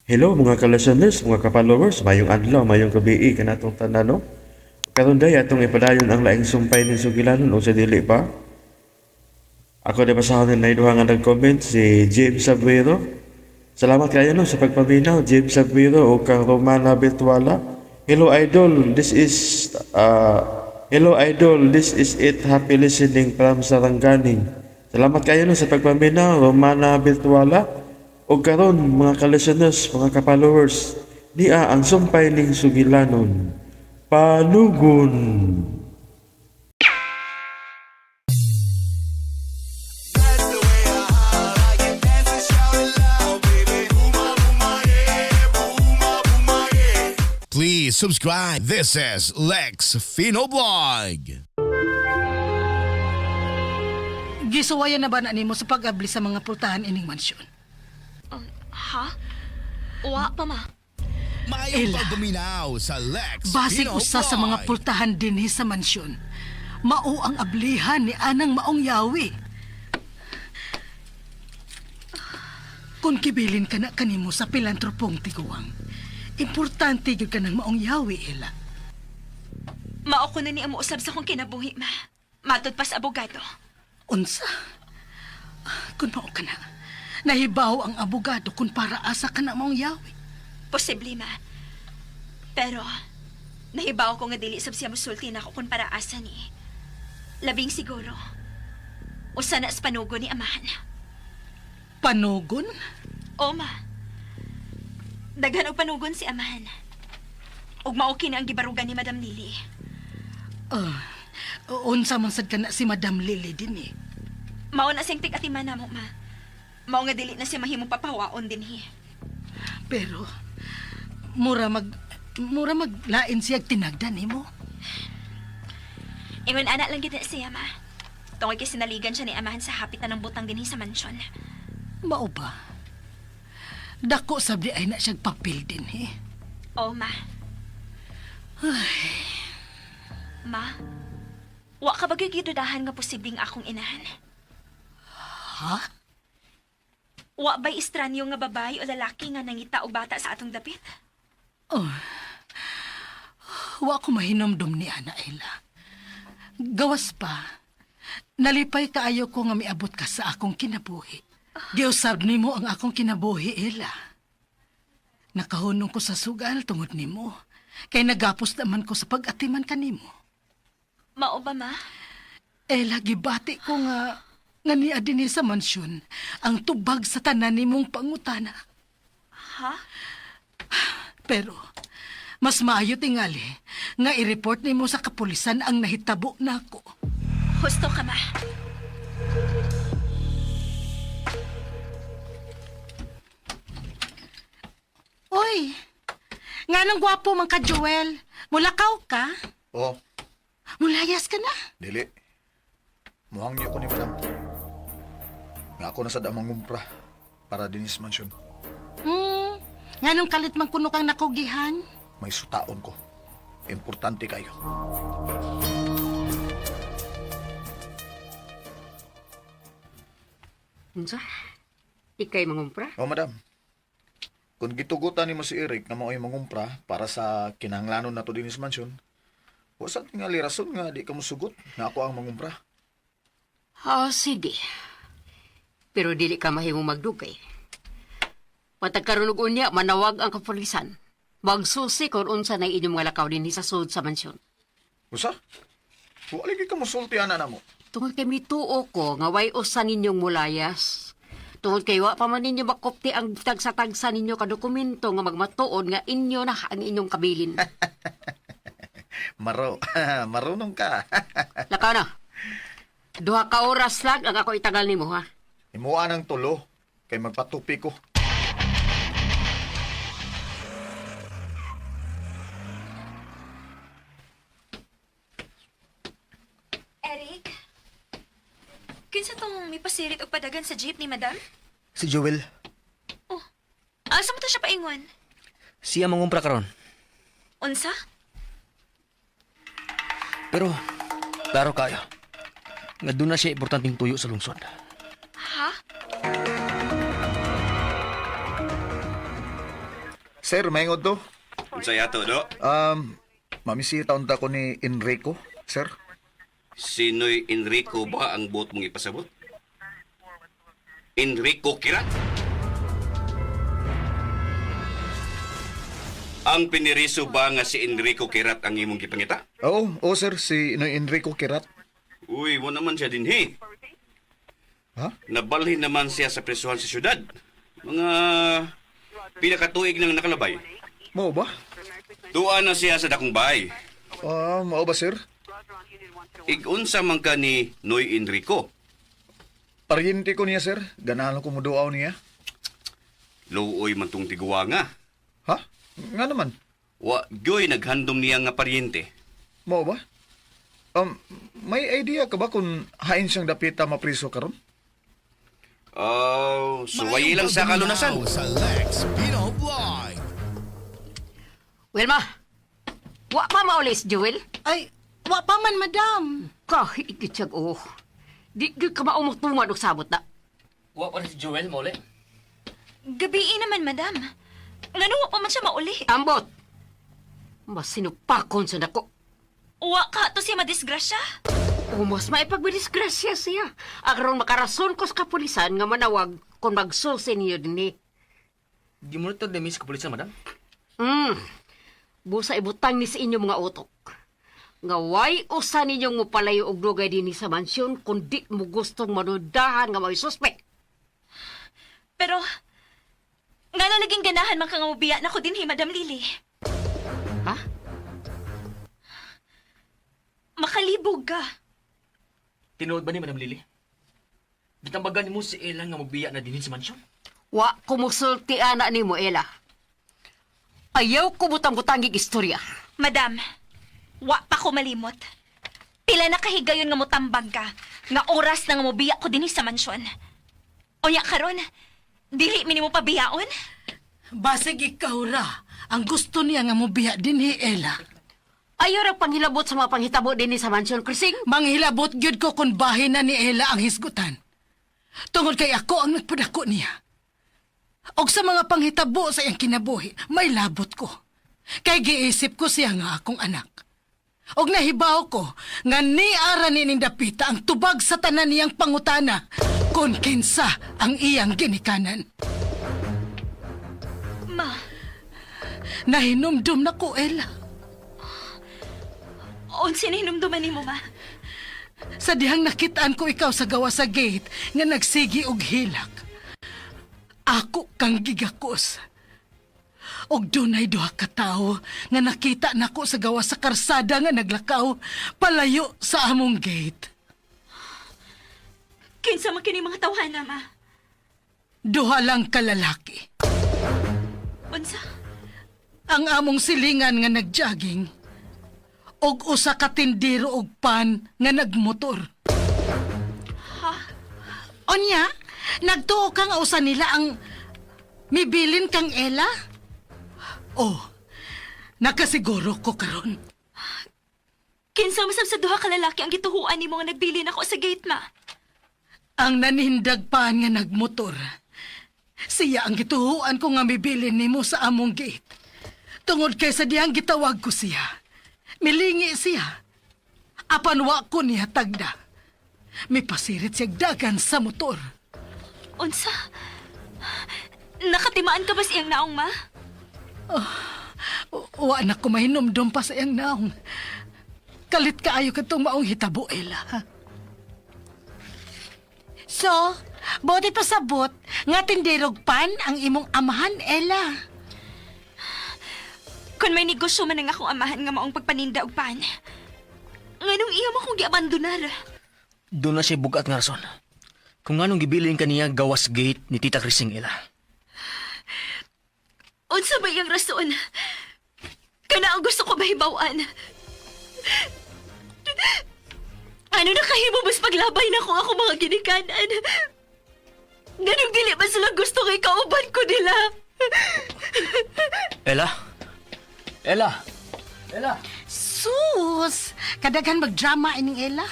Hello mga ka-listeners, mga ka-followers, mayong adlaw, mayong gabi kanatong tanan no. Karon day atong ipadayon ang laing sumpay ni Sugilanon o sa dili pa. Ako na basahon na duha nga nag-comment si James Sabuero. Salamat kayo no sa pagpaminaw, James Sabuero o kang Romana Virtuala. Hello idol, this is it. Happy listening from Sarangani. Salamat kayo no sa pagpaminaw, Romana Virtuala. O karon mga ka-listeners, mga ka-followers, niya ang sumpay ning Sugilanon. Panugon. Please subscribe. This is Lex Finoblog. Gisuwayan na ba na nimo sa pag-abli sa mga pultahan ining mansyon? Ha? Wa pa ma. Mayong Ella. pagbuminaw sa Lex Basig Finoblog. usa sa mga pultahan dinhi sa mansyon. Mao ang ablihan ni anang maong yawi. Kung kibilin ka na kanimo sa pilantropong tiguang, importante gyud ka ng maong yawi, Ella. Mao ko na ni amo usab sa kong kinabuhi ma. Matod pa sa abogado. Unsa? Kung mao ka na, nahibaw ang abogado kung para asa ka na maong yawi. Posible ma. Pero nahibaw ko nga dili sab siya musulti na ako kun para asa ni. Labing siguro. Usa na sa panugon ni amahan. Panugon? O ma. Daghan og panugon si amahan. Ug mao kini ang gibarugan ni Madam Lily. Unsa man sad ka na si Madam Lily din eh. Mao na sing tig-atiman namo ma. Mao nga dili na siya mahimong papawaon dinhi. Pero mura maglain siya tinagdan nimo. Ingon anak lang gid na siya ma. Tungod kay sinaligan siya ni amahan sa hapit na ng butang dinhi sa mansyon. Mao ba? Dako sabdi ay na siya papel din eh. O ma. Ma, wa ka ba gidudahan nga posibleng akong inahan? Ha? Wa ba'y estranyo nga babae o lalaki nga nangita o bata sa atong dapit? Wa ko mahinomdom ni Ana Ella. Gawas pa, nalipay kaayo ko nga miabot ka sa akong kinabuhi. Giusab nimo ang akong kinabuhi, Ella. Nakahunong ko sa sugal tungod nimo. Kay nagapos naman ko sa pag-atiman kanimo. Mao ba ma? Ella, gibati ko nga niya dinhi sa mansyon ang tubag sa tanan nimong pangutana. Ha? Pero, mas maayo tingali nga i-report nimo sa kapulisan ang nahitabo nako. Husto ka ma. Oy, nga nang gwapo man ka, Joel. Mulakaw ka? Oh, Mulayas ka na? dili. Muhang niyo ko ni madam. Nga ako na sa damang ngumpra para dinis mansyon. Nga nung kalit man kuno kang nakugihan? May sutaon ko. Importante kayo. Unsa? Ikay mangumpra? Oh, madam. Kung gitugutan ni mo si Eric na mao'y mangumpra para sa kinahanglanon na to dinis mansyon, wasan tingali rason nga di ka musugot na ako ang mangumpra. Sige. Pero dili ka mahimong magdugay. Patagkaroon og unya, manawag ang kapulisan. Magsusi kung unsa na inyong mga lakaw din sa sud sa mansyon. Usa? Wala ka musulti ana na mo. Tungod kay mituo ko nga way usa ninyong mulayas. Tungod kay wa pa man ninyo makopti ang tagsa-tagsa ninyo ka dokumento nga magmatuod nga inyo na ang inyong kabilin. Marunong ka. Lakaw na. Duha ka oras lang ang ako itagal nimo ha. Imuha ng tulo kay magpatupi ko. Eric? Kinsa tong may pasirit og padagan sa jeep ni Madam? Si Joel. Asa mo to siya paingon? Siya mangumpra karon. Unsa? Pero, klaro kayo. Nga doon na siya importanteng tuyo sa lungsod. Ha? Sir, mayngod to. Unsay ato, do? Mamisita unta ko ni Enrico, sir. Sino'y Enrico ba ang buot mong ipasabot? Enrico Kirat? Ang piniriso ba nga si Enrico Kirat ang imong gipangita? Oo, sir, si Noy Enrico Kirat. Uy, mo naman siya dinhi. Ha? Nabalhin naman siya sa presuhan sa syudad. Mga pinakatuig nang nakalabay. Mao ba? Tuwa na siya sa dakong bahay. Mao ba, sir? Igunsa man ka ni Noy Enrico. Pariente ko niya, sir. Ganahan ko muduaw niya. Luoy man tong tiguwa nga. Ha? Nga naman. Wa gyoy naghandom niya nga paryente. Mao ba? May idea ka ba kung hain siyang dapita mapriso karon? Oh, suway lang sa kalunasan. Now sa Lex Pino Vlog. Wilma, wa pa maulis, Joel? Ay, wa pa man, madam. Kahigitsag, oh. Di ka maumutungad og sabot na. Wa pa rin si Joel, mole. Gabi naman, madam. Ngano pa man siya mauli. Ambot! Mas sinupakon sa nako. Uwa ka to siya madisgrasya. O mas maipagbidisgrasya siya. Aron makarason ko sa kapulisan nga manawag kung magsusi niyo din eh. Di mo na ito demis kapulisan, madam? Busa ibutang ni sa inyo mga utok. Nga way usa ninyong mupalayo og lugay din sa mansyon kung di mo gustong manudahan nga may suspect. Pero, nga naging ganahan man ka nga mubiya na ko din Madam Lily. Ha? Makalibog ka. Tinuod ba ni Madam Lily? Gitambagan ni mo si Ella nga magbiya na din sa mansyon? Wa kumusulti ana ni mo, Ella. Ayaw ko butang-butangig istorya. Madam, wa pa ko malimot. Pila na kahigayon nga motambag ka, nga oras na nga mubiya ko din sa mansyon. Unya karon, dili minimo pabiyaon? Basig ikaw ra. Ang gusto niya nga mubiya din ni Ella. Ayaw ra panghilabot sa mga panghitabo din sa mansyon, Krising. Manghilabot gyud ko kung bahin na ni Ella ang hisgutan. Tungod kay ako ang nagpadako niya. Og sa mga panghitabo sa iyang kinabuhi, may labot ko. Kay giisip ko siya nga akong anak. Og nahibaw ko nga ni ara nining dapita ang tubag sa tanan niyang pangutana kung kinsa ang iyang ginikanan. Ma, Nahinumdum na ko, Ella. unsi na hinumduman ni mo, ma? Sa dihang nakitaan ko ikaw sa gawa sa gate nga nagsigi og hilak. Ako kang gigakos. Og dunay duha ka tawo nga nakita nako sa gawa sa karsada nga naglakaw palayo sa among gate. Kinsa man kini mga tawhana, ma? Duha lang ka lalaki. Unsa? Ang among silingan nga nagjogging. Og usa ka tindero og pan nga nagmotor. Onya, nagtuo ka nga usa nila ang mibilin kang Ella? Oh, nakasiguro ko karon. Kinsa masab sa duha ka lalaki ang gituhuan nimo nga nagbili nako sa gate, ma? Ang nanindag pa nga nagmotor. Siya ang gituhuan ko nga mibilin nimo sa among gate. Tungod kay sa diyang gitawag ko siya. Milingi siya. Apan wa ko niya tagda. Mipasirit siya dagan sa motor. Unsa? Nakatimaan ka ba siyang naong, ma? Wa na ko mahinumdum pa sa iyang naong. Kalit kaayo ka itong maong hitabo, Ella. So, buti pa sabot nga tindirog pan ang imong amahan, Ella. Kung may negosyo man ang akong amahan nga maong pagpaninda og pan. Nganong iya mo kong giabandonar? Doon na siya bugat nga rason. Kung anong gibilin kaniya gawas gate ni Tita Krising Ella. Unsa ba iyang rason? Kana ang gusto ko mahibawan. Ano na kahimo mas paglabay na ko ako mga ginikanan? Ganong dili ba sila gusto kay kauban ko nila? Ella? Ella? Ella? Sus! Kadaghan magdrama ining Ella.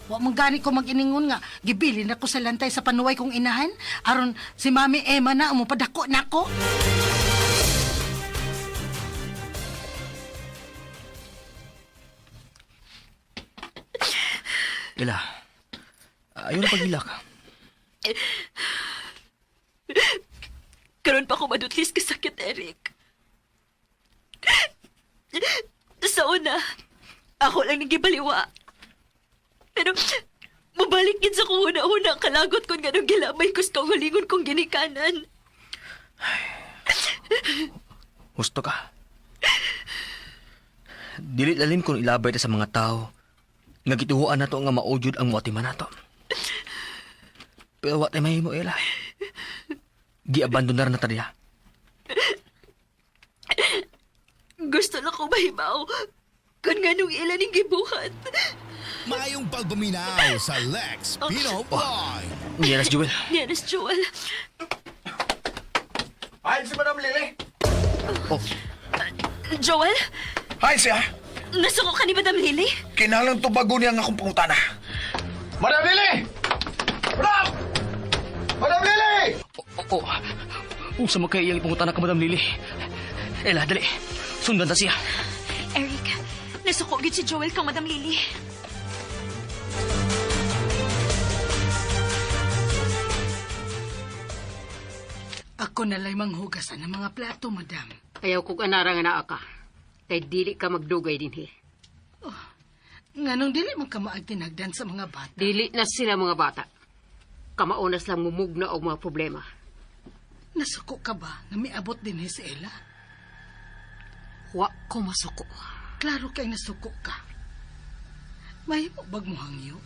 Wa mong gani ko mag-iningon nga. Gibilin ako sa lantay sa panuway kong inahan. Aron si Mami Emma na umupadako nako. Ela, ayaw na paghilak. Karon pa ko madutlis ka sakit, Eric. Sa una, ako lang nagibaliwa. Pero, mabalik gid sa kung una-una ang kalagot kung ganong gilamay ko sa kaugalingon kong ginikanan. Husto ka. Dili lalim kung ilabay ta sa mga tao nga gituhuan nato nga maujud ang motima nato. Pero wat ay mahimo, Ela. Gi-abandonar na ta diha. Gusto na ko mahibaw kung ganong ilan ang gibuhat. Mayong pagbuminaw sa Lex Pino Boy. Yes, Jewel. Yanis, Joel. Hi, si Madam Lily. Oh, Joel, Hi, siya. nasuko ka ni Madam Lily? Kinalang tubago niya nga akong pangutana. Madam Lily! Madam! Madam Lily! Unsa man kay iyang ipungutan ka, Madam Lily? Ela, dali. Sundan ta siya. Eric, nasuko gid si Joel kang Madam Lily. Ako nalay manghugasan ng mga plato, madam. Ayaw kong anara nga naa ka. Kay dili ka magdugay din he. Nganong dili man ka maagtinagdan sa mga bata. Dili na sila mga bata. Kamaunas lang mumugna og mga problema. Nasuko ka ba na miabot din si Ella? Wa ko masuko. Klaro kay nasuko ka. Mahimo bag mo hangyo?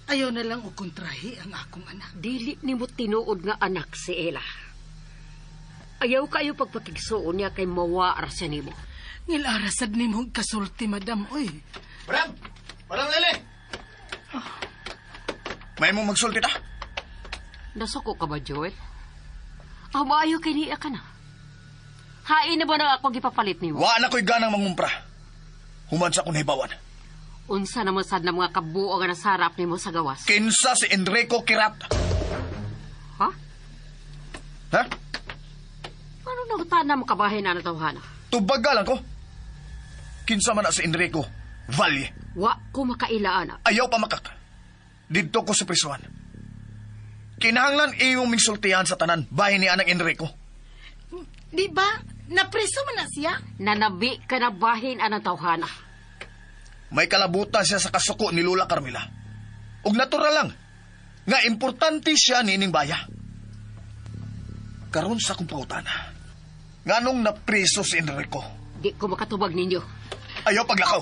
Ayaw na lang og kontrahi ang akong anak. Dili nimo tinuod nga anak si Ella. Ayaw kayo pagpakigsuon niya kay mawara siya nimo. Ngilarasad ni mong kasulti, madam. Uy, Madam! Madam Lily! May mong magsulti ta? Nasuko ka ba, Joel? Maayo kay niya ka na. Hain na ba na ako gipapalit nimo? Wa na ko'y ganang mangumpra. Human sa kong hibawan. Unsa naman sad na mga kabuo nga nasarap nimo sa gawas? Kinsa si Enrico Kirat. Ha? Ha? Ano na utana mo kabahin na natawhana? Tubagalan ko. Kinsa man na si Enrico Valle. Wa ko makailaan. Ayaw pa makak. Dito ko sa prisuan. Kinahanglan iyong mingsultihan sa tanan bahay ni Anang Enrico. di ba? Napreso man na siya? Nanabi ka na bahin anang tawhana. May kalabutan siya sa kasuko ni Lola Carmela. Ug natural lang nga importante siya nining baya. Karon sa kong pangutana. Nganong napriso si Enrico? Di ko makatubag ninyo. Ayaw paglakaw.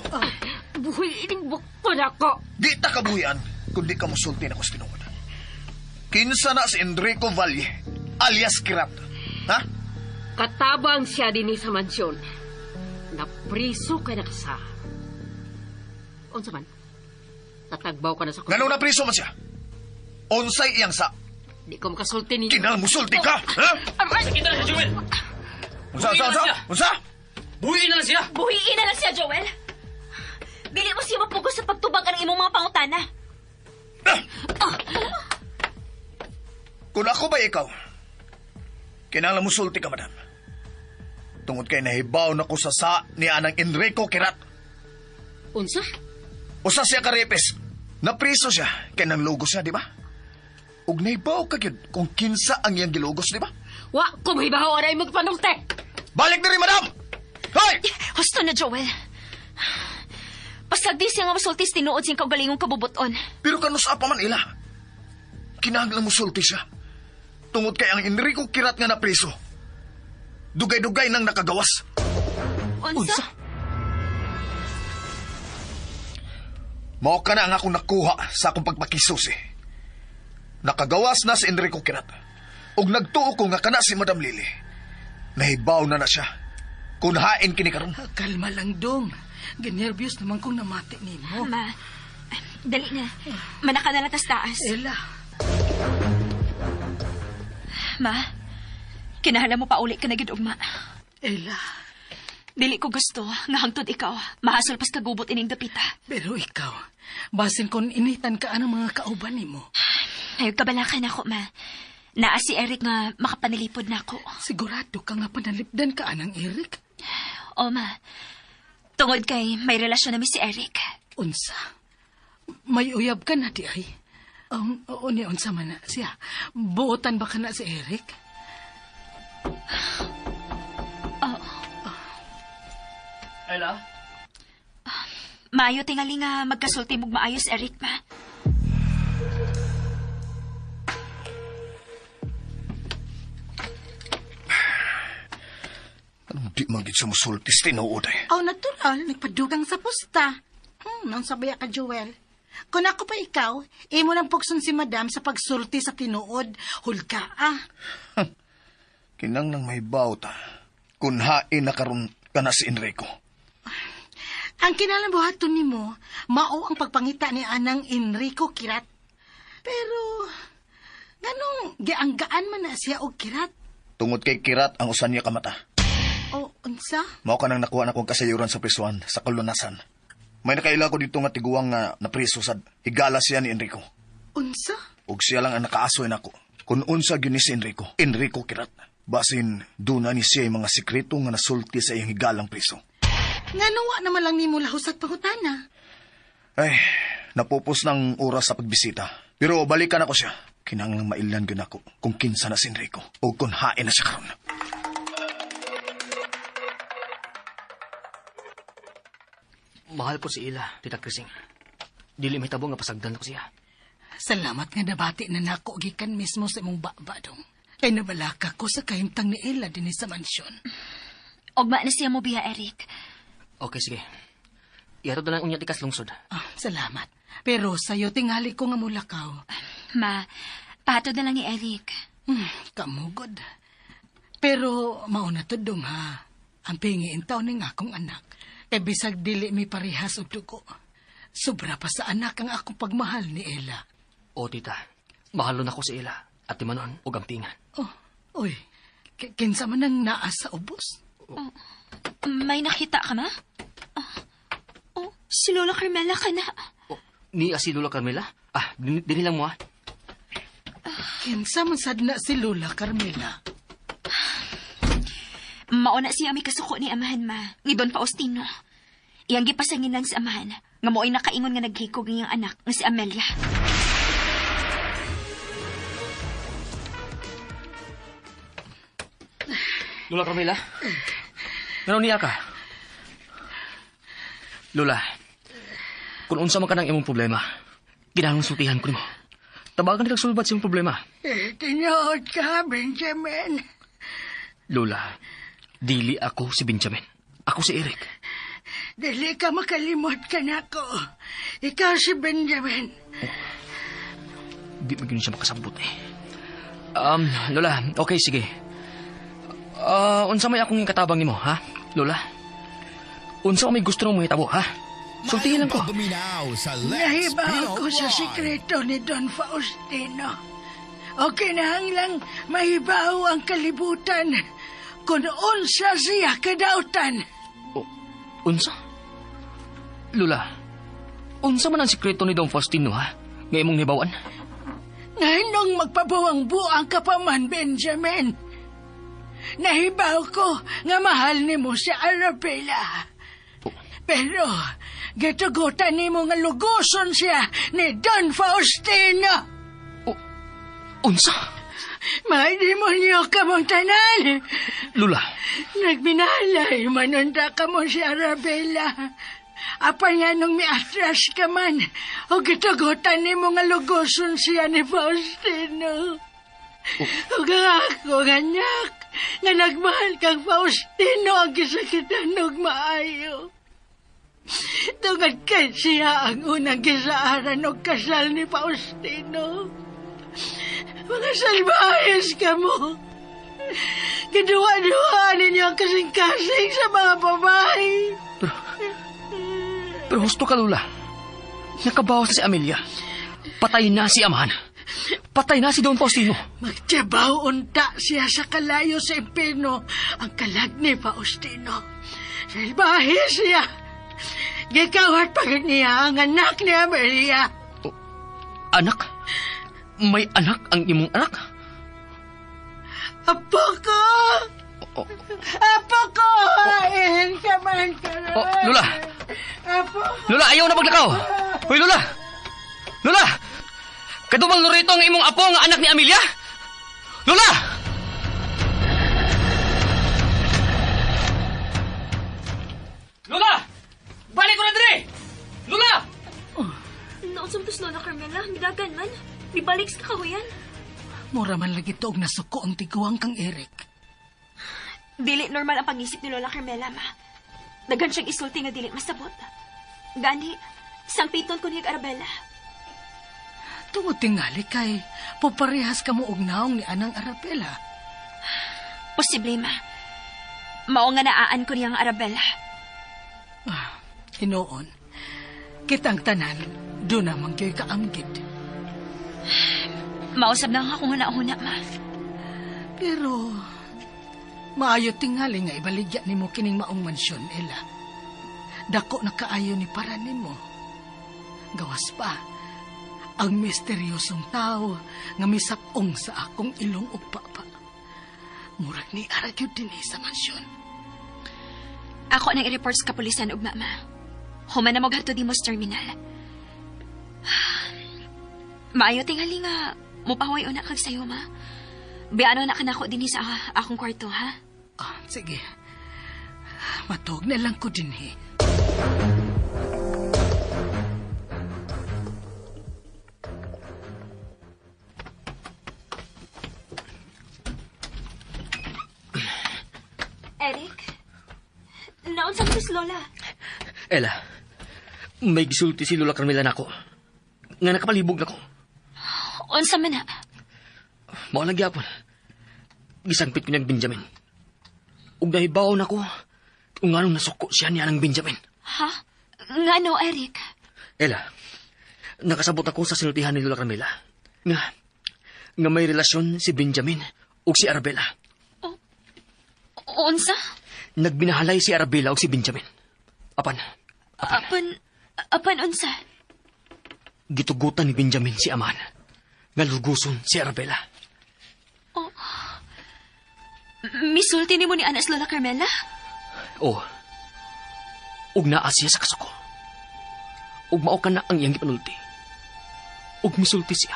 Buhay ining bukto na ko. Di ta kabuhian kundi ka musulti na ko sa tinuod. Kinsa na si Enrico Valle alias Kirat. Ha? Katabang siya din sa mansyon. Napriso ka na kasa. Unsa man? Tatagbaw ka na sa kuko. Nganong napriso man siya? Onsay iyang sa Di ko makasulti ninyo. kinal musulti ka. Ha? Sakit na si Joel! Unsa? Buhiin na lang siya! Buhiin na lang siya, Joel. Dili mo siya mapugos sa pagtubag ang imong mga pangutana. Kung ako ba ikaw, kinala musulti ka, madam. Tungod kay nahibaw na ko sa ni Anang Enrico Kirat. Unsa? Usa siya karepes. Napriso siya kay nang lugos siya, di ba? Ug nahibaw ka gyud kung kinsa ang iyang gilugos, di ba? Wa ko mahibaho aray magpanungte. Balik na rin, madam! Hoy! Husto na, Joel. Pasagdi siya nga masultis tinuod siyang kaugalingong kabubuton. Pero kanus apa man ila. Kinahanglan musulti siya. Tungod kay ang Enrico Kirat nga napriso. Dugay-dugay nang nakagawas. Unsa? Mao ka na ang akong nakuha sa akong pagpakisusi. Nakagawas na si Enrico Kirat. Ug nagtuo ko nga kana si Madam Lily. Nahibaw na siya. Kung hain kini karon. Kalma lang, Dong. Ginervyos naman kung namati ni mo. Ma, dali na. Manaka na lang tas taas. Ella, Ma, kinahanglan mo pa uli ka na gid ugma. Ella. Dili ko gusto nga hangtod ikaw. Mahasol pas kagubot ining dapita. Pero ikaw, basin kung initan ka anong mga kauban ni mo. Ayog kabalakan ako, ma. Naa si Eric nga makapanilipod na ako. Sigurado ka nga panalipdan ka anang Eric. O, ma. Tungod kay may relasyon namin si Eric. Unsa? May uyab ka na, di ay. Oo ni unsa man na siya. Buotan ba ka na si Eric? Ella? Maayo tingali nga magkasulti mong maayos, Eric, ma. Anong di man gid sumusultis tinuod eh. Oh, natural. Nagpadugang sa pusta. Nang sabaya ka, Joel. Kung ako pa ikaw, imo lang pukson si madam sa pagsulti sa tinuod. Hulka, Kinang nang may bawta. Kung hain na karon ka na si Enrico. Ang kinalabuhaton ni mo, mao ang pagpangita ni Anang Enrico Kirat. Pero, ganong gianggaan man na siya og Kirat. Tungod kay Kirat ang usan niya kamata. O, unsa? Mao ka nang nakuha na kong kasayuran sa prisuan sa kalunasan. May nakaila ko dito nga tiguang nga napriso sad. Higala siya ni Enrico. Unsa? Ug siya lang ang nakaasoy nako. Kung unsa gyud ni si Enrico, Enrico Kirat. Basin, duna ni siya yung mga sikreto nga nasulti sa iyang higalang priso. Nganuwa naman lang ni mo lahos at pangutana. Ay, napupos ng oras sa pagbisita. Pero balikan ako siya. Kinanglang mailan gyud ako kung kinsa na si Enrico o kung hain na siya karon. Mahal po si Ila, Tita Krising. Dili may tabo nga pasagdan ko siya. Salamat nga nabati na nako gikan mismo sa imong babadong. Kay nabalaka ko sa kahimtang ni Ella din sa mansyon. Ogma na siya mo biya, Eric. Okay, sige. Ihatod na lang unya tikas lungsod. Salamat. Pero sa'yo tingali ko nga mulakaw. Ma, pahatod na lang ni Eric. Kamugod. Pero mauna to dong ha. Ang pingiin taon ni nga akong anak. Kay bisag dili mi parihas og dugo. Sobra pa sa anak ang akong pagmahal ni Ella. O, tita. Mahalo na ko si Ila at timanon o gampingan. Uy, kinsa man ang naas sa ubos? May nakita ka, ma? Si Lola Carmela ka na. Ni si Lola Carmela? Dili lang mo Kinsa man sad na si Lola Carmela? Mauna siya may kasuko ni amahan, ma. Ni Don Faustino. Iyang gipasanginan si amahan. Nga mo'y nakaingon nga naghikog ng iyang anak nga si Amelia. Lola Carmela? Ngano niya ka? Lola, kung unsa man ka ng imong problema, kinahanglan sultihan ko nimo. Tabagan ni kagsulbat sa imong problema. Tinood ka, Benjamin. Lola, dili ako si Benjamin. Ako si Eric. Dili ka makalimot ka na ko. Ikaw si Benjamin. Di mo siya makasabot eh. Lola, okay, sige. Unsa may akong katabang nimo, ha? Lola? Unsa may gusto mong mahitabo, ha? Sultihin lang ko. Pagbuminaw sa Lex Nahibaw Pinoy ko sa Boy. sikreto ni Don Faustino. O kinahanglang mahibaw ang kalibutan kung unsa siya kadautan. Unsa? Lola, unsa man ang sikreto ni Don Faustino, ha? Nga imong nibawan? Ngayon magpabawang buang ka pa man, Benjamin. Nahibaw ko nga mahal ni mo si Arabella. Pero, gatugutan ni mo nga lugoson siya ni Don Faustino. Unsa? May demonyo ka mong tanan. Lola, Nagbinalay manunta ka mo si Arabella. Apan nga nung miatras ka man, o gitugutan ni mo nga lugoson siya ni Faustino. O ako, ganyak, nga nagmahal kang Faustino ang gisakitan og maayo. Tungad kay siya ang unang gisaaran og kasal ni Faustino. Mga salbahes ka mo. Gaduwa-duwa ninyo ang kasing-kasing sa mga babae. pero husto ka, Lola. Nakabawas na si Amelia. Patay na si Amahan. Patay na si Don Faustino. Magtiyabaw unta siya sa kalayo sa impino ang kalag ni Faustino. Salbahe siya. Gikawat pagod niya ang anak ni Amelia. Anak? May anak ang imong anak? Apo ko! Apo ko! Ihin ka man ka rin. Lola! Apo ko! Lola, ayaw na maglakaw! Hoy, Lola! Lola! Kadumang Loreto ang imong apo nga anak ni Amelia? Lola! Lola! Balik ko na dire! Lola! Naunsa mo Lola Carmela? Midagan man. Mibalik sa kahuyan. Mura man lagi to og nasuko ang tiguang kang Eric. Dili normal ang pangisip ni Lola Carmela, ma. Daghan siyang isulti nga dili masabot. Gani, sangpiton ko ni Arabella. Tungod tingali kay puparehas ka mo og naong ni Anang Arabella. Posible, ma. Mao nga naaan ko niyang Arabella. Hinoon, kitang tanan, doon naman kayo'y kaamgid. Mausab na ako nga nauna, ma. Pero, maayo tingali nga ibaligya ni mo kining maong mansyon, Ella. Dako na kaayo ni para ni mo. Gawas pa, ang misteryosong tao nga misapong sa akong ilong ug papa. Murag ni aragyod din sa mansyon. Ako nang i-report sa kapulisan ug mama. Human na mo gato di mo sa terminal. Maayo tingali nga mupahuay una kag sayo, ma. Biano na kanako din sa akong kwarto, ha? Sige. Matog na lang ko din, he. Eric? Naunsa mo si Lola? Ella, may gisulti si Lola Carmela nako. Nga nakapalibog nako. Unsa man na? Mao lang gyapon. Gisangpit ko niyang Benjamin. Ug nahibaw nako kung anong nasuko siya niya ng Benjamin. Ha? Ngano, Eric? Ella, nakasabot ako sa sinultihan ni Lola Carmela. Nga may relasyon si Benjamin ug si Arabella. Unsa? Nagbinahalay si Arabella ug si Benjamin. Apan, Apan unsa? gitugutan ni Benjamin si Aman. Nga luguson si Arabella. Misulti ni mo ni Anas Lola Carmela? Oo. Ug naa siya sa kasuko. Ug mao ka na ang iyang gipanulti. Ug misulti siya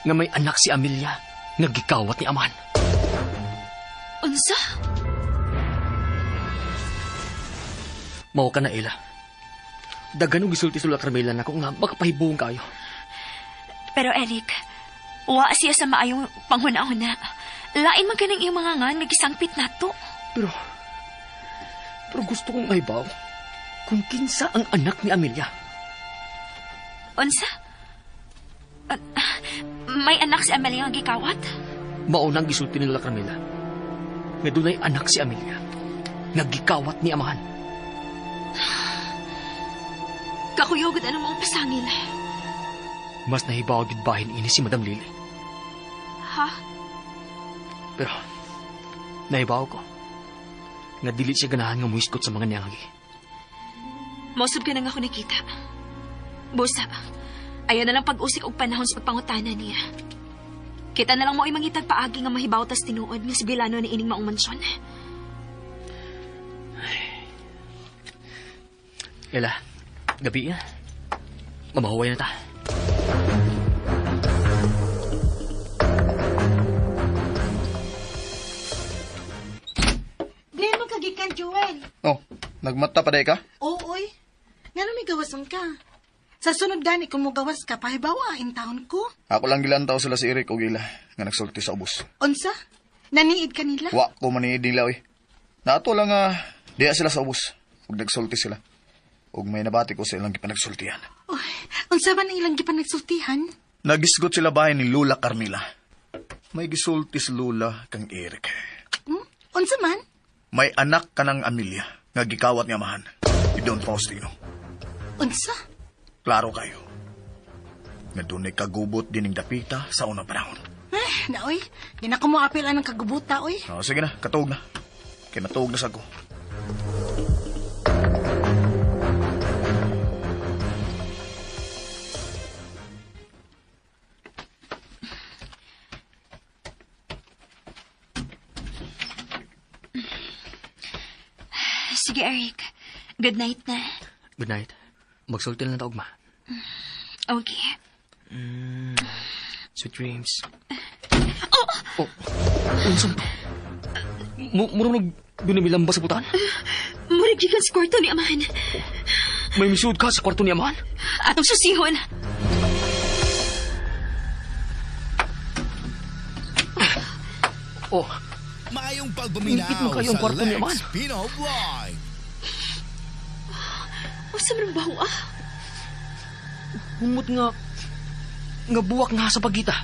nga may anak si Amelia nga gikawat ni Aman. Unsa? Mao ka na, Ella. Dagan og gisulti sa Lola Carmela na ko nga makapahibuong kayo. Pero Eric, wa siya sa maayong panghuna-huna. Lain man kanang iyong mga ngan nga gisangpit nato. Pero gusto kong maibaw kung kinsa ang anak ni Amelia. Unsa? May anak si Amelia nga gikawat? Maunang gisulti ni Lola Carmela nga dunay anak si Amelia nga gikawat ni Amahan. Kakuyogod anong mong pasangil. Mas nahibaw gid bahin ini si Madam Lily. Ha? Pero nahibaw ko nga dili siya ganahan nga muiskot sa mga niyangagi. Mausab ka na nga ako nakita. Busa, ayaw na lang pag-usik og panahon sa pagpangutana niya. Kita na lang mo ay mangitag paagi nga mahibaw tas tinuod nga si Bilano ni ining maong mansyon. Ella, gabi na. Mamahuway na ta. Diyan mo kagikan, Joel. Oh, nagmata pa day ka? Ooy. Nga may gawasan ka. Sa sunod gani kung mo gawas ka, pahibawain taon ko. Ako lang gilantaw sila si Eric o Gila nga nagsulti sa ubos. Unsa? Naniid ka nila? Wa ko maniid nila oy. Nato lang diya sila sa ubos. Ug nagsulti sila. Ug may nabati ko sa ilang gipanagsultihan. Uy, unsa ba na ilang gipanagsultihan? Nagisgot sila bahay ni Lola Carmela. May gisulti si Lola kang Eric. Unsa man? May anak ka ng Amelia nga gikawat ni Amahan. Si Don Faustino. Unsa? Klaro kayo. Nga dunay kagubot dining dapita sa unang panahon. Naoy. Di na ko mo apilan ng kagubuta, oy. Oh, sige na, katuog na. Kinatuog na sa ko. Sige, Eric. Good night na. Good night. Magsulti lang na taog, ma. Okay. Sweet dreams. Oh, unsan to? Murag binimilamba sa butan? Murag gikan sa kwarto ni Amahan. May misud ka sa kwarto ni Amahan? Atong susihon. Oh, Mayong Ingit pagbuminaw mo kayo ang sa kwarto ni Aman. Lex Pino Blind. Usa man ang baho ah. humot nga buwak nga sa pagita.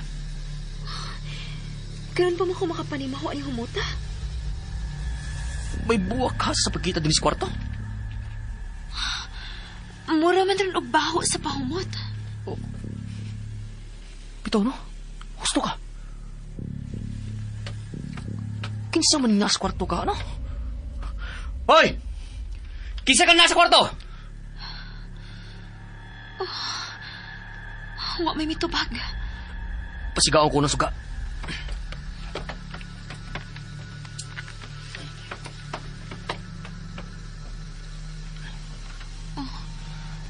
Karon pa mo ko makapanimaho ani humuta? May buwak ka sa pagita din sa kwarto? Mura man rin og baho sa pahumot. Bitaw no? Gusto ka? Kinsa man nasa kwarto ka, ano? Hoy! Kinsa ka nasa kwarto? Wa may mitubag. Pasigaon ko ng suga.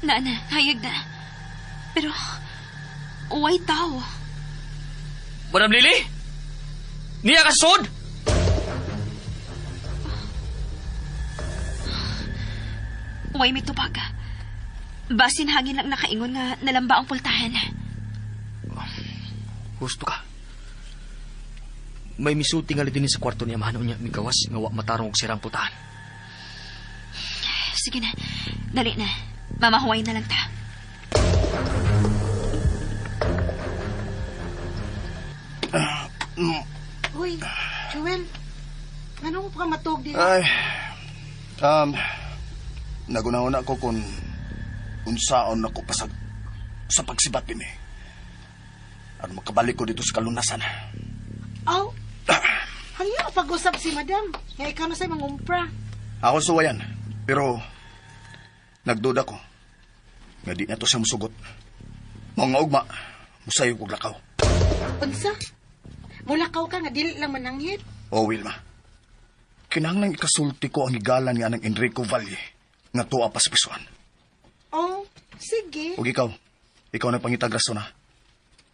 Na, hayag na. Pero, way tao. Madam Lily? Niya ka sud? Way mitubag. Basin hangin lang nakaingon nga nalamba ang pultahan. Gusto ka? May misuti nga din sa kwarto ni Amahan niya migawas nga wa matarong og sirang putahan. Sige na, dali na. Mamahuway na lang ta. Uy, Joel. Ano mo pa matog di? Ay, nagunahon ako kung unsaon ako pa sa pagsibat din eh. Ano makabalik ko dito sa kalunasan. Aw. Hangyo pag-usap si madam. Nga ikaw na sa'y mangumpra. Ako suwayan, pero nagduda ko. Nga di na to siya musugot. Mga ugma, musayo kong lakaw. Unsa? Mulakaw ka nga dili lang mananghit. O Wilma, kinahanglang ikasulti ko ang higalan nga ng Enrico Valle nga tuwa pa sa pisuan. Oh, sige. Huwag ikaw na pangitagraso na.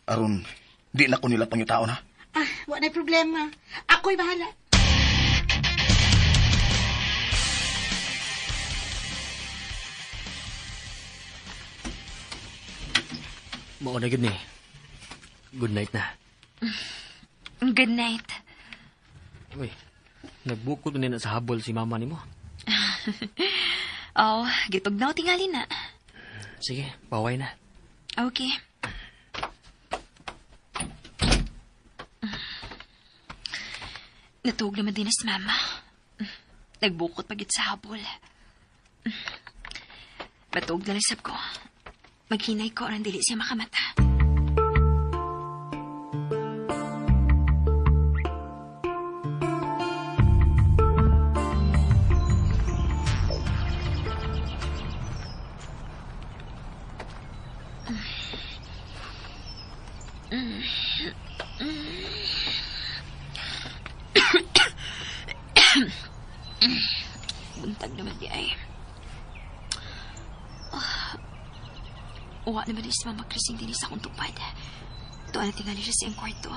Aron, di na ko nila pangitao na. Ah, wala na problema. Ako'y bahala. Mao na gid ni. Good night na. Good night. Uy, nagbukod na sa habol si mama nimo. Oh, gitugnaw tingali na. Sige, paway na. Okay. Natug naman din na si mama. Nagbukot pagit sa habol. Patug na lisap ko. Maghinay ko orang dili siya makamata. Buntag naman di ay. Uwa naman din si Mama Krising din sa akong tupad. Tuwa na tingali siya sa iyong kwarto.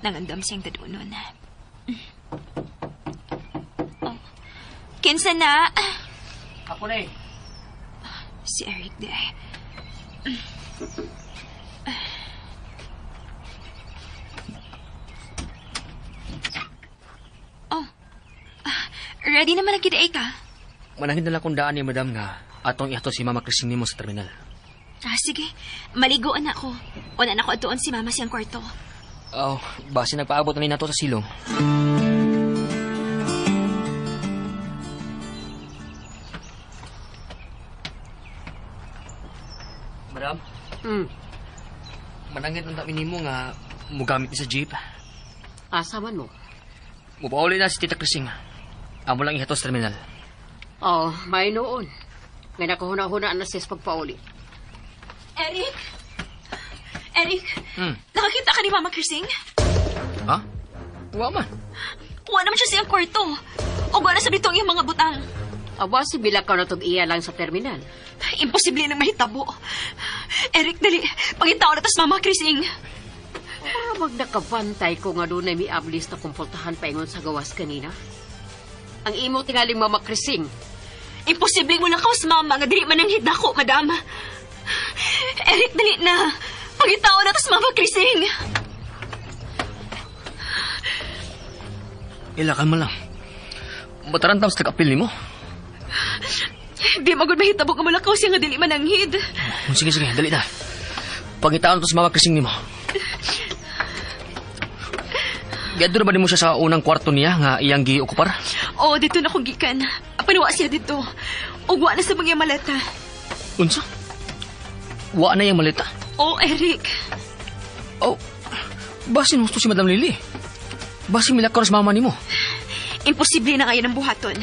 Nangandam siyang dadunon. Oh. Kinsa na? Ako na eh. Si Eric di ay. Oh. Ready naman lagi di ay ka? Manangin na lang kung daan ni madam nga atong ihato si Mama Christine nimo sa terminal. Sige. Maligoan na ako. Una na ko atuon si Mama siyang kwarto. Oh, base nagpaabot na nato sa silong. Madam? Manangin ang dami nimo nga mugamit ni sa jeep. Asa man mo? Mupauli na si Tita Krising. Amo lang ihato sa terminal. Oh, may noon. Nga nakahuna-huna na sis pagpauli. Eric? Eric? Nakakita ka ni Mama Krising? Ha? Wa man. Wa naman siya siyang kwarto. O wala sa bitong yung mga butang. Aba, si Bilakaw na iya lang sa terminal. Imposible nang mahitabo. Eric, dali. Pangitaw na tas Mama Krising. Para magnakabantay ko nga doon ay may ablis na kumpultahan paingon sa gawas kanina. Ang imo tingaling Mama Krising. Imposible mo lang kawas Mama nga dili man ang hidako, Madam. Eric, dali na. Pangitaw na tas Mama Krising. Ilakan mo lang. Matarantam sa takapil ni mo. Di magod mahitabo nga mulakaw siya nga dili man ang hid. Sige, dali na. Pangitaan to sa Mama Krising ni mo. Gadto na ba mo siya sa unang kwarto niya nga iyang giokupar? Oo, dito na kong gikan. Panuwa siya dito. Ugwa na sa mga maleta. Unsa? Wa na yung malita. Oo, Eric. Oh, basin gusto si Madam Lily. Basin milakaw sa mama ni mo. Imposible na ngayon ang buhaton.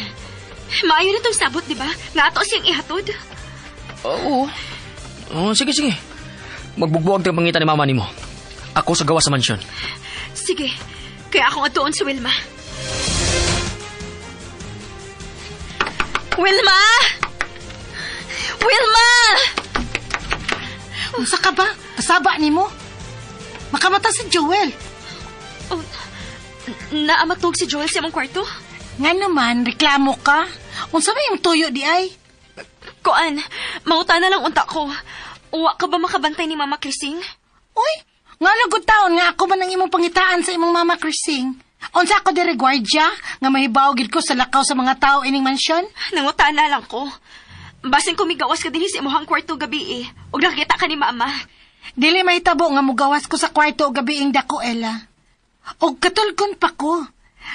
Maayo na itong sabot, di ba? Nga ato siyang ihatod. Oo. Oh, sige. Magbugbuwag tayo pangita ni mama ni mo. Ako sa gawa sa mansyon. Sige, kaya ako nga doon sa Wilma. Wilma! Wilma! Unsa ka ba? Pasaba ni mo? Makamata si Joel. Oh, naamatog si Joel sa mong kwarto? Nga naman, reklamo ka. Unsa ba yung tuyo di ay? Koan, mauta na lang unta ko. Uwa ka ba makabantay ni Mama Krising? Uy, nga lagod taon nga ako ba nang imong pangitaan sa imong Mama Krising? Unsa ako dire gwardya nga mahibaw gid ko sa lakaw sa mga tao ining mansyon? Nanguta na lang ko. Basin kumigawas ka din sa imuhang kwarto gabi ug nakita ka ni Mama. Dili mahitabo nga mugawas ko sa kwarto gabiing dako, Ella. Og katulkon pa ko.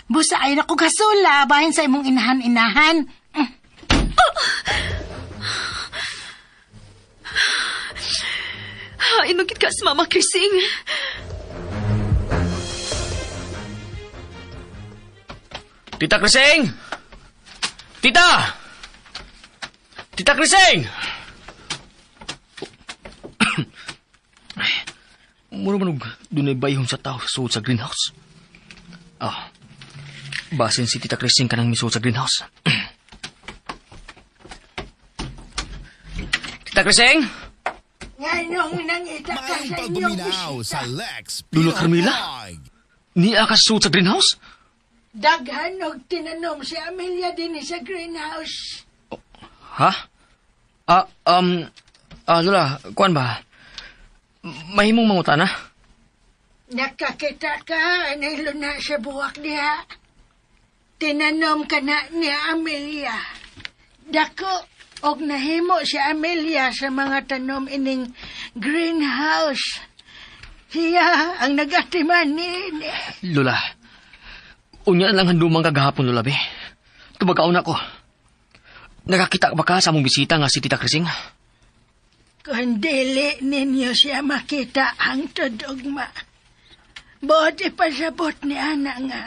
Busa ay na ko gasula bahin sa imong inahan-inahan. Inugit ka sa Mama Krising. Tita Krising! Tita! Tita Krising! Mura manog dunay bayhon sa tao suod sa greenhouse. Basin si Tita Krising kanang misuod sa greenhouse. Tita Krising? Nganong nangita ka May sa pagbuminaw sa Lex Lula Carmela? Pinoy. Niya ka suod sa greenhouse? Daghan og tinanom si Amelia din sa greenhouse. Ha? Lula, kuan ba? Mahimong mangutana? Nakakita ka, anay luna sa buwak niya. Tinanom ka na ni Amelia. Dako, og nahimo si Amelia sa mga tanom ining greenhouse. Siya ang nagatiman ni. Lula, unya lang handumang kagahapon, Lula, be. Tubagaw na ko. Nakakita ba ka sa mong bisita nga si Tita Krising? Kung dili ninyo siya makita ang tudugma, buti pasabot ni Ana nga.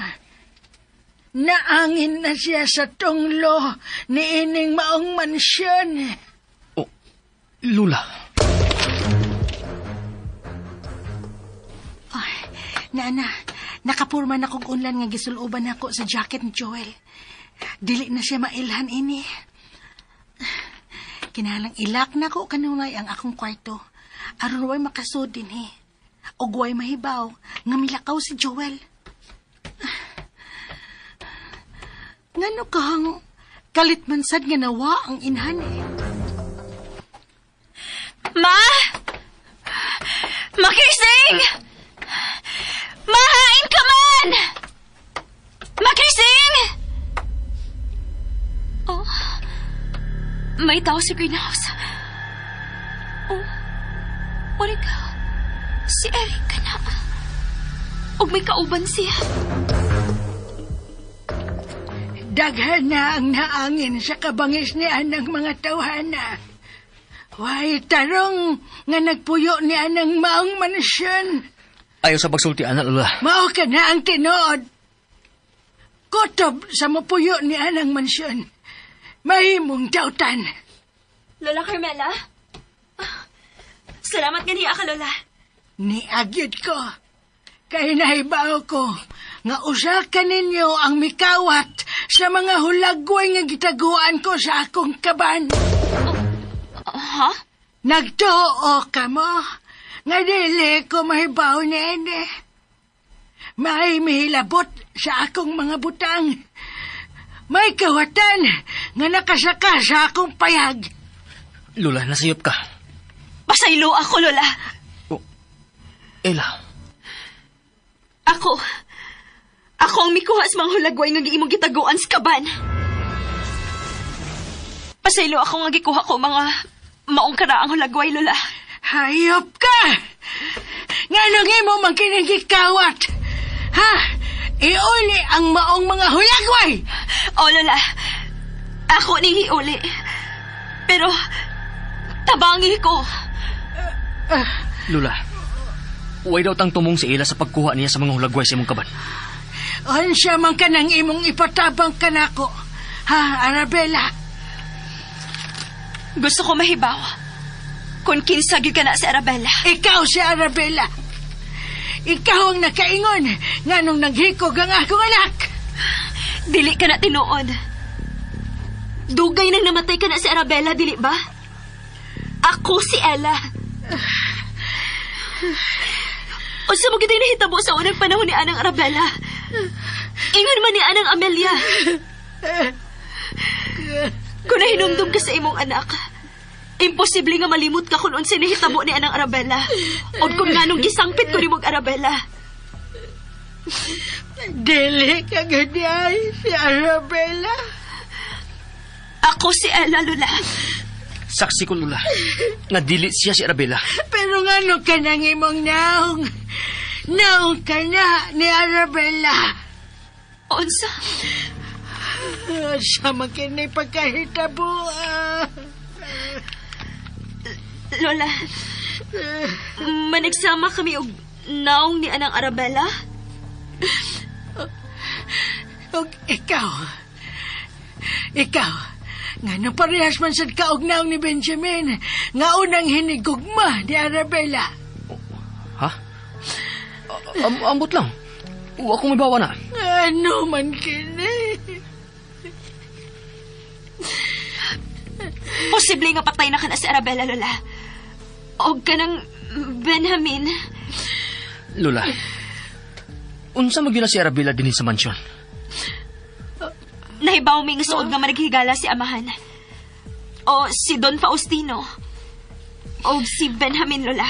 Naangin na siya sa tunglo ni ining maong mansyon. Oh, Lula. Ay, Nana, nakapurman akong unlan nga gisuluban ako sa jacket ni Joel. Dili na siya mailhan ini. Kinalang ilak na ko kanunay ang akong kwarto. Aron way makasud din o way mahibaw nga milakaw si Joel. Ngano kang kalit man sad nga nawa ang inhan Ma! Makrising! Mahain ka man! Makrising! Oh, may tao sa greenhouse. Oh, Monica, si Eric ka na. Og may kauban siya. Daghan na ang naangin sa kabangis ni anang mga tawhana. Way tarong nga nagpuyo ni anang maong mansyon. Ayaw sa pagsulti, anak, Lula. Mao ka na ang tinuod. Kutob sa mapuyo ni anang mansyon. Mahimong dautan. Lola Carmela? Salamat nga niya ka, Lola. Niagyod ko. Kay nahibaw ko nga usa ka ninyo ang mikawat sa mga hulagway nga gitaguan ko sa akong kaban. Ha? Nagtuo ka mo nga dili ko mahibaw ni ene. May mihilabot sa akong mga butang. May kawatan nga nakasaka sa akong payag. Lola, nasayop ka. Pasaylo ako, Lola. Ella, Ako ang mikuha sa mga hulagway nga giimong gitaguan sa kaban. Pasaylo ako nga gikuha ko mga maong karaang hulagway, Lola. Hayop ka! Nga nung imo man kinigikawat. Ha? Iuli ang maong mga hulagway! O, Lola. Ako ning hiuli. Pero, tabangi ko. Lola, huwag daw tang tumong si Ella sa pagkuha niya sa mga hulagway sa imong kaban. Unsya man ka nang imong ipatabang ka nako. Ha, Arabella? Gusto ko mahibaw. Kung kinsa gyud ka na si Arabella. Ikaw si Arabella. Ikaw ang nakaingon nga nung naghikog ang akong anak. Dili ka na tinuod. Dugay nang namatay ka na si Arabella, dili ba? Ako si Ella. O sa mo kita'y nahitabo sa unang panahon ni Anang Arabella. Ingon man ni Anang Amelia. Kung nahinumdum ka sa imong anak, imposible nga malimot ka kung unsay nahitabo ni Anang Arabella. O kung nganong gisangpit ko ni mong Arabella. Dili ka ganyan si Arabella. Ako si Ella, Lola. Saksi ko, Lola, na dili siya si Arabella. Pero nga nung ka nang imong naong. Naong ka na ni Arabella. Unsa? Sa makinay pagkahitabo. Lola, managsama kami og naong ni Anang Arabella? Og ikaw, nga nung parehas man sad ka og naong ni Benjamin, nga unang hinigugma ni Arabella. Ha? Ambot lang. Huwag akong ibawa na. Ano man kini? Posible nga patay na ka na si Arabella, Lola. Og ka ng Benjamin. Lola, unsa magyuna si Arabella din sa mansyon? Nahibaw may nga suod nga managhigala si Amahan. O si Don Faustino. O si Benjamin, Lola.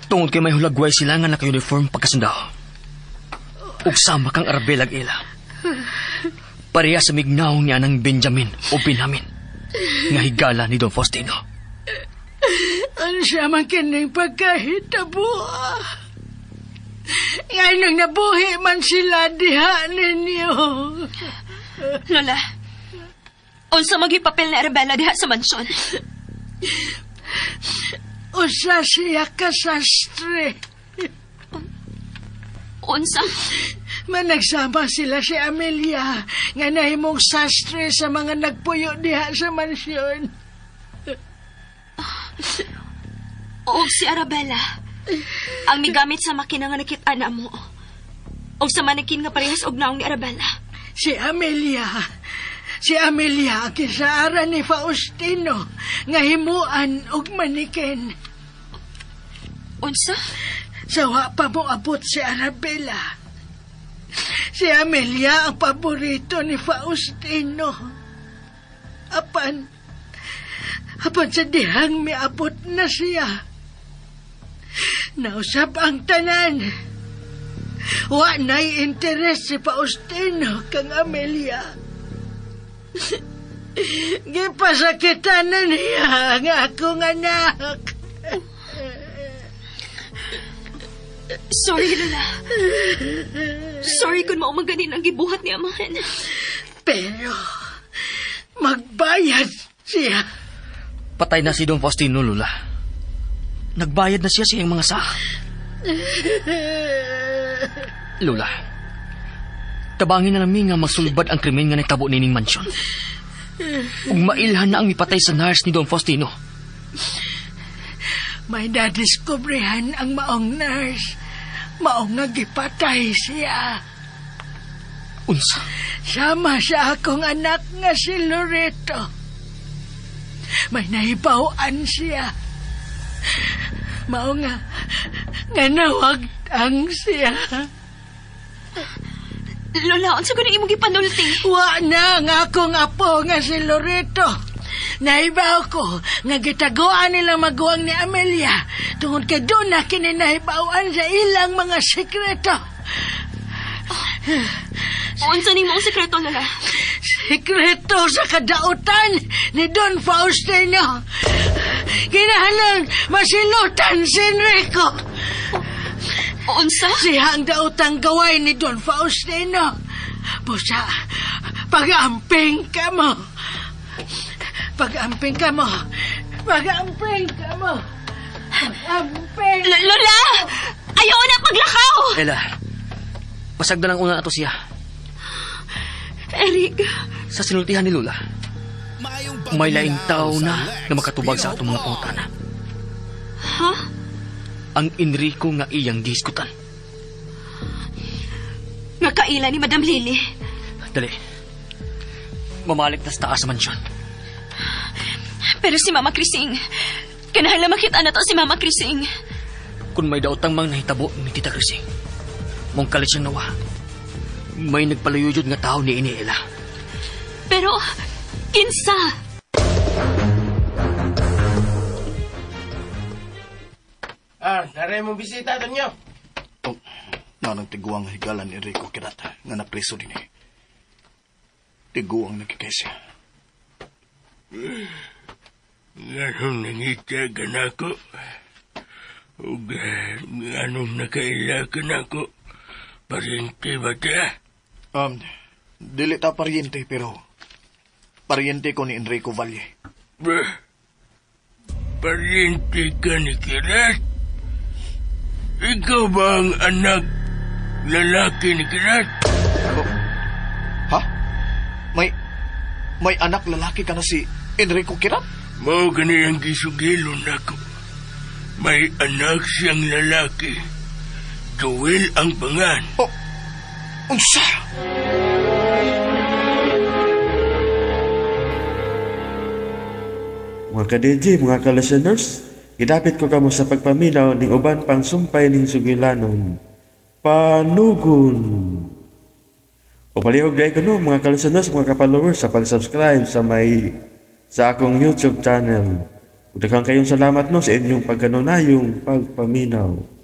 Tungod kay may hulagway sila nga naka-uniform pagkasundaw. Ug sama kang Arabella ag Ella. Pareha sa mignaw niya ng Benjamin o Benjamin nga higala ni Don Faustino. Ano siya man kining pagkahitabo? Nga nung nabuhi man sila diha ninyo. Lola, unsa magipapel ni Arabella diha sa mansyon? Usa siya kasastre. Unsa? Managsama sila si Amelia nga nahimong sastre sa mga nagpuyo diha sa mansyon. O si Arabella, ang migamit sa makina nga nakita na mo. O sa manikin nga parehas og naong ni Arabella. Si Amelia ang kisaara ni Faustino nga himuan og manikin. Unsa? Sa wa pa mo abot si Arabella. Si Amelia ang paborito ni Faustino. Apan sa dihang miabot na siya. Nausap ang tanan. Wa na'y interes si Faustino kang Amelia. Gipasakitan na niya ang akong anak. Sorry, Lola. Sorry kung maumaganin ang gibuhat ni Amahan. Pero magbayad siya. Patay na si Don Faustino, Lola. Nagbayad na siya sa iyang mga saka. Lola, tabangin na namin nga masulbad ang krimen nga nagtabo nining mansyon. Ug mailhan na ang mipatay sa nurse ni Don Faustino. May nadiskubrihan ang maong nurse mao nga gipatay siya. Unsa? Sama sa akong anak nga si Loreto. May nahibawan siya. Mao nga nawagtang siya. Lola, unsa ko na imong gipanulti? Wa na nga akong apo nga si Loreto. Nahibaw ko nga gitaguan nilang maguwang ni Amelia tungod kay doon na kininahibawan sa ilang mga sekreto. Unsa ni mong sekreto, Lola? Sekreto sa kadautan ni Don Faustino. Kinahanglan masilutan si Enrico. Unsa? Siya ang daotang gaway ni Don Faustino. Busa, pag-amping ka mo. Pag-amping ka mo. Pag-amping ka mo. Pag-amping. Lola! Ayaw na paglakaw! Ella, pasag na lang una ato siya. Eric, Sa sinultihan ni Lola, may laing tao na makatubag sa atong mga pangutana. ha? Ang Enrico nga iyang diskutan. Nga kaila ni Madam Lily. Dali. Mamalik na sa taas sa mansyon. Pero si Mama Crising, kinahanglan makita na to si Mama Crising. Kung may daotang mang nahitabo ni Tita Crising, mong kalit siyang nawa. May nagpaluyuyod nga tao ni Iniela. Pero, kinsa? Naray mong bisita doon nyo. Oh, nanang tiguang higalan ni Enrico Kirat nga napreso din eh. Tiguang nagkikaisya. Ganong nangita ka na ko. O ganong nakaila ka na ko. Paryente ba ta? Dili ta paryente pero paryente ko ni Enrico Valle. Paryente ka ni Kirat? Ikaw ba ang anak lalaki ni Kirat? Ha? May anak lalaki ka na si Enrico Kirat? Mao ganiyang gisugilon ako. May anak siyang lalaki. Joel ang pangan. Oh, unsa? Mga ka-DJ, mga ka-listeners, gidapit ko kamo sa pagpaminaw ning uban pang sumpay ning sugilanon. Panugon. O palihog dahil ko no, mga ka-listeners, mga ka-followers, sa pag-subscribe sa akong YouTube channel. Daghang kayong salamat no sa inyong pagkanunayong pagpaminaw.